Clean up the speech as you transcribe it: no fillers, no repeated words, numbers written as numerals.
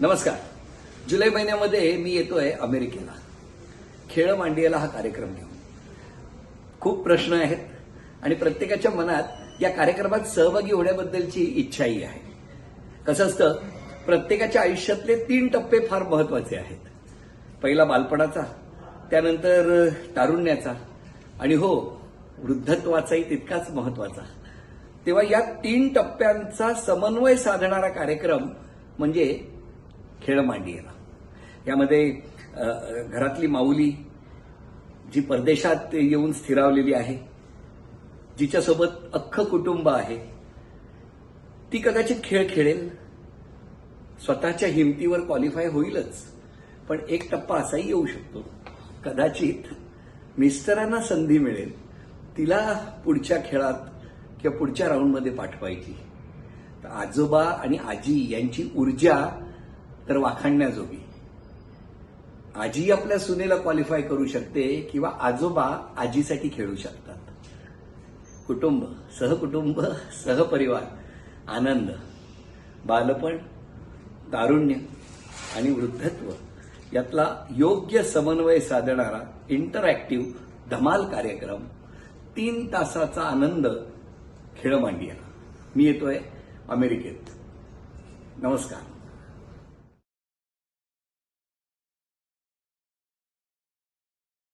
नमस्कार. जुलै महिन्यामध्ये मी येतोय अमेरिकेला. खेळ मांडियाला हा कार्यक्रम घेऊन. खूप प्रश्न आहेत आणि प्रत्येकाच्या मनात या कार्यक्रमात सहभागी होण्याबद्दलची इच्छाही आहे. कसं असतं, प्रत्येकाच्या आयुष्यातले 3 टप्पे फार महत्वाचे आहेत. पहिला बालपणाचा, त्यानंतर तारुण्याचा आणि हो, वृद्धत्वाचाही तितकाच महत्वाचा. तेव्हा या 3 टप्प्यांचा समन्वय साधणारा कार्यक्रम म्हणजे खेळ मांडियाला. यामध्ये घरातली माऊली जी परदेशात येऊन स्थिरावलेली आहे, जिच्यासोबत अख्खं कुटुंब आहे, ती कदाचित खेळ खेळेल, स्वतःच्या हिमतीवर क्वालिफाय होईलच. पण एक टप्पा असाही येऊ शकतो, कदाचित मिस्टरांना संधी मिळेल तिला पुढच्या खेळात किंवा पुढच्या राऊंडमध्ये पाठवायची. तर आजोबा आणि आजी यांची ऊर्जा तर वाखाणण्याजोगी. आजी आपल्या सुनेला क्वालिफाय करू शकते किंवा आजोबा आजीसाठी खेळू शकतात. कुटुंब, सहकुटुंब, सहपरिवार, आनंद, बालपण, तारुण्य आणि वृद्धत्व यातला योग्य समन्वय साधणारा इंटरॅक्टिव्ह धमाल कार्यक्रम, 3 तासाचा आनंद खेळ मांडियाला. मी येतोय अमेरिकेत. नमस्कार.